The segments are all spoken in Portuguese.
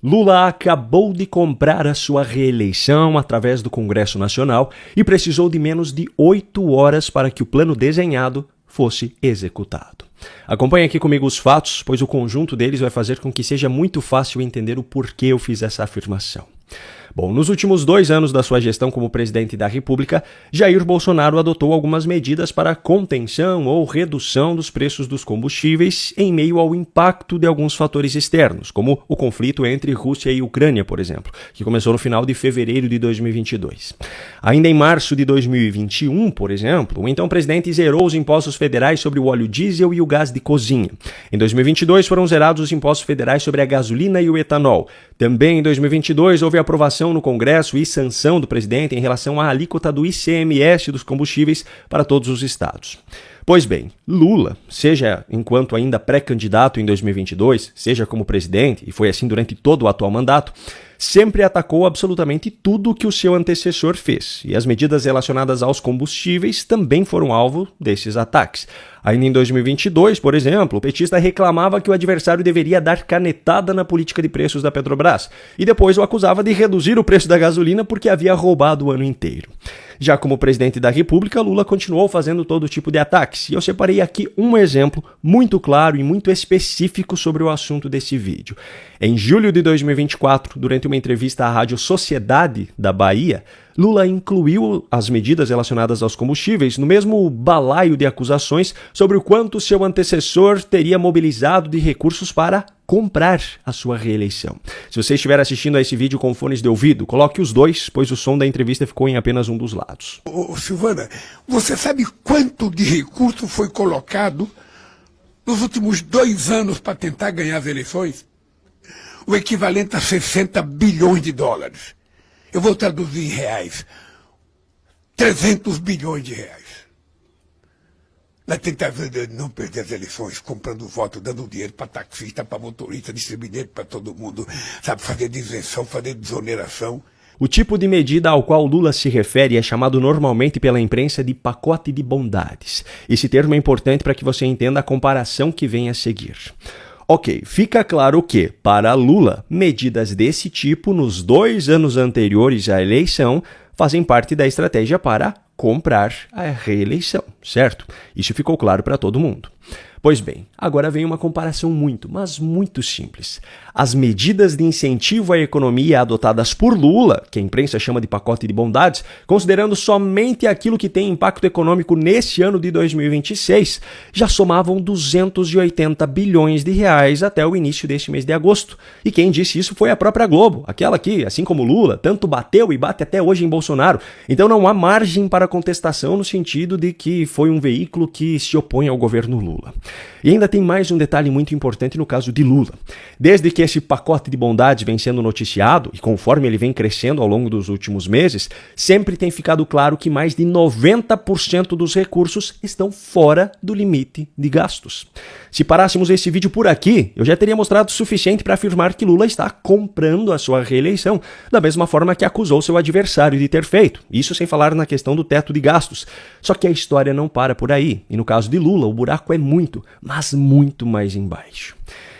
Lula acabou de comprar a sua reeleição através do Congresso Nacional e precisou de menos de 8 horas para que o plano desenhado fosse executado. Acompanhe aqui comigo os fatos, pois o conjunto deles vai fazer com que seja muito fácil entender o porquê eu fiz essa afirmação. Bom, nos últimos 2 anos da sua gestão como presidente da República, Jair Bolsonaro adotou algumas medidas para a contenção ou redução dos preços dos combustíveis em meio ao impacto de alguns fatores externos, como o conflito entre Rússia e Ucrânia, por exemplo, que começou no final de fevereiro de 2022. Ainda em março de 2021, por exemplo, o então presidente zerou os impostos federais sobre o óleo diesel e o gás de cozinha. Em 2022 foram zerados os impostos federais sobre a gasolina e o etanol. Também em 2022 houve aprovação no Congresso e sanção do presidente em relação à alíquota do ICMS dos combustíveis para todos os estados. Pois bem, Lula, seja enquanto ainda pré-candidato em 2022, seja como presidente, e foi assim durante todo o atual mandato, sempre atacou absolutamente tudo que o seu antecessor fez, e as medidas relacionadas aos combustíveis também foram alvo desses ataques. Ainda em 2022, por exemplo, o petista reclamava que o adversário deveria dar canetada na política de preços da Petrobras, e depois o acusava de reduzir o preço da gasolina porque havia roubado o ano inteiro. Já como presidente da República, Lula continuou fazendo todo tipo de ataques, e eu separei aqui um exemplo muito claro e muito específico sobre o assunto desse vídeo. Em julho de 2024, durante uma entrevista à Rádio Sociedade da Bahia, Lula incluiu as medidas relacionadas aos combustíveis no mesmo balaio de acusações sobre o quanto seu antecessor teria mobilizado de recursos para comprar a sua reeleição. Se você estiver assistindo a esse vídeo com fones de ouvido, coloque os dois, pois o som da entrevista ficou em apenas um dos lados. Silvana, você sabe quanto de recurso foi colocado nos últimos 2 anos para tentar ganhar as eleições? O equivalente a 60 bilhões de dólares. Eu vou traduzir em reais. 300 bilhões de reais. Na tentativa de não perder as eleições, comprando voto, dando dinheiro para taxista, para motorista, distribuindo dinheiro para todo mundo, sabe, fazer isenção, fazer desoneração. O tipo de medida ao qual Lula se refere é chamado normalmente pela imprensa de pacote de bondades. Esse termo é importante para que você entenda a comparação que vem a seguir. Ok, fica claro que, para Lula, medidas desse tipo, nos 2 anos anteriores à eleição, fazem parte da estratégia para comprar a reeleição, certo? Isso ficou claro para todo mundo. Pois bem, agora vem uma comparação muito, mas muito simples. As medidas de incentivo à economia adotadas por Lula, que a imprensa chama de pacote de bondades, considerando somente aquilo que tem impacto econômico neste ano de 2026, já somavam 280 bilhões de reais até o início deste mês de agosto. E quem disse isso foi a própria Globo, aquela que, assim como Lula, tanto bateu e bate até hoje em Bolsonaro. Então não há margem para contestação no sentido de que foi um veículo que se opõe ao governo Lula. E ainda tem mais um detalhe muito importante no caso de Lula. Desde que esse pacote de bondades vem sendo noticiado, e conforme ele vem crescendo ao longo dos últimos meses, sempre tem ficado claro que mais de 90% dos recursos estão fora do limite de gastos. Se parássemos esse vídeo por aqui, eu já teria mostrado o suficiente para afirmar que Lula está comprando a sua reeleição, da mesma forma que acusou seu adversário de ter feito. Isso sem falar na questão do teto de gastos. Só que a história não para por aí, e no caso de Lula, o buraco é muito, mas muito mais embaixo.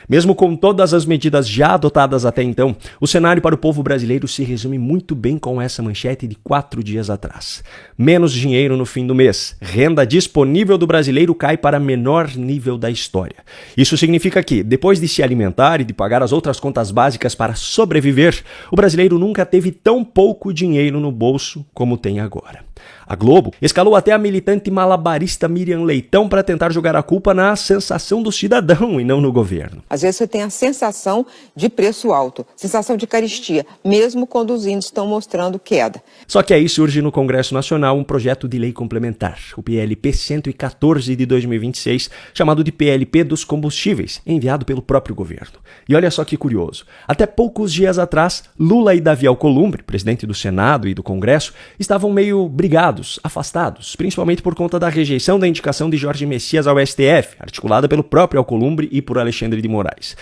Mesmo com todas as medidas já adotadas até então, o cenário para o povo brasileiro se resume muito bem com essa manchete de 4 dias atrás. Menos dinheiro no fim do mês. Renda disponível do brasileiro cai para menor nível da história. Isso significa que, depois de se alimentar e de pagar as outras contas básicas para sobreviver, o brasileiro nunca teve tão pouco dinheiro no bolso como tem agora. A Globo escalou até a militante malabarista Miriam Leitão para tentar jogar a culpa na sensação do cidadão e não no governo. Às vezes você tem a sensação de preço alto, sensação de carestia, mesmo quando os índices estão mostrando queda. Só que aí surge no Congresso Nacional um projeto de lei complementar, o PLP 114 de 2026, chamado de PLP dos combustíveis, enviado pelo próprio governo. E olha só que curioso, até poucos dias atrás, Lula e Davi Alcolumbre, presidente do Senado e do Congresso, estavam meio brigados, afastados, principalmente por conta da rejeição da indicação de Jorge Messias ao STF, articulada pelo próprio Alcolumbre e por Alexandre de Moraes.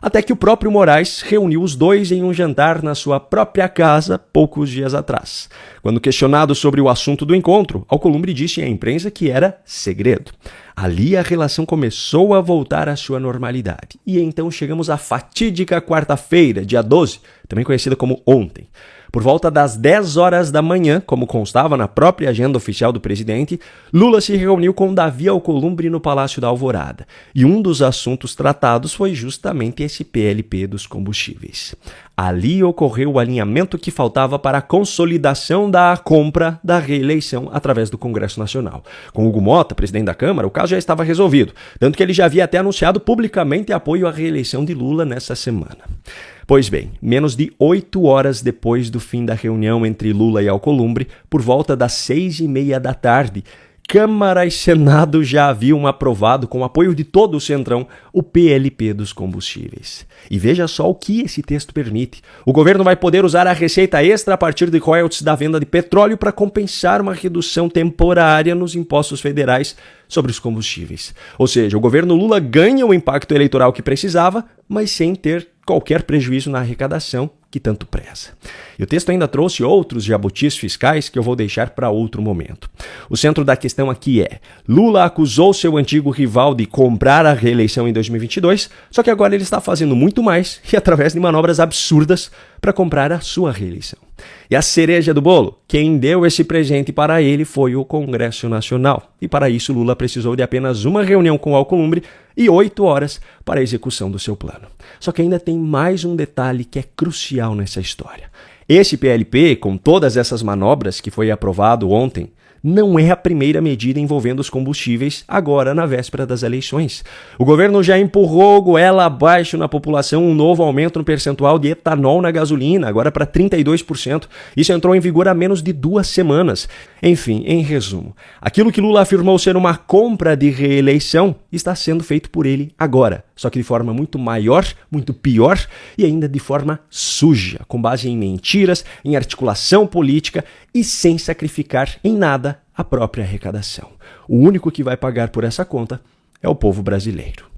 Até que o próprio Moraes reuniu os dois em um jantar na sua própria casa poucos dias atrás. Quando questionado sobre o assunto do encontro, Alcolumbre disse à imprensa que era segredo. Ali a relação começou a voltar à sua normalidade. E então chegamos à fatídica quarta-feira, dia 12, também conhecida como ontem. Por volta das 10 horas da manhã, como constava na própria agenda oficial do presidente, Lula se reuniu com Davi Alcolumbre no Palácio da Alvorada. E um dos assuntos tratados foi justamente esse PLP dos combustíveis. Ali ocorreu o alinhamento que faltava para a consolidação da compra da reeleição através do Congresso Nacional. Com Hugo Mota, presidente da Câmara, o caso já estava resolvido, tanto que ele já havia até anunciado publicamente apoio à reeleição de Lula nessa semana. Pois bem, menos de 8 horas depois do fim da reunião entre Lula e Alcolumbre, por volta das 6h30 da tarde, Câmara e Senado já haviam aprovado, com o apoio de todo o Centrão, o PLP dos combustíveis. E veja só o que esse texto permite. O governo vai poder usar a receita extra a partir de royalties da venda de petróleo para compensar uma redução temporária nos impostos federais sobre os combustíveis. Ou seja, o governo Lula ganha o impacto eleitoral que precisava, mas sem ter qualquer prejuízo na arrecadação que tanto preza. E o texto ainda trouxe outros jabutis fiscais que eu vou deixar para outro momento. O centro da questão aqui é: Lula acusou seu antigo rival de comprar a reeleição em 2022, só que agora ele está fazendo muito mais e através de manobras absurdas para comprar a sua reeleição. E a cereja do bolo? Quem deu esse presente para ele foi o Congresso Nacional. E para isso Lula precisou de apenas uma reunião com o Alcolumbre e 8 horas para a execução do seu plano. Só que ainda tem mais um detalhe que é crucial nessa história. Esse PLP, com todas essas manobras que foi aprovado ontem, não é a primeira medida envolvendo os combustíveis agora na véspera das eleições. O governo já empurrou goela abaixo na população um novo aumento no percentual de etanol na gasolina, agora para 32%. Isso entrou em vigor há menos de 2 semanas. Enfim, em resumo, aquilo que Lula afirmou ser uma compra de reeleição está sendo feito por ele agora, só que de forma muito maior, muito pior e ainda de forma suja, com base em mentiras, em articulação política e sem sacrificar em nada a própria arrecadação. O único que vai pagar por essa conta é o povo brasileiro.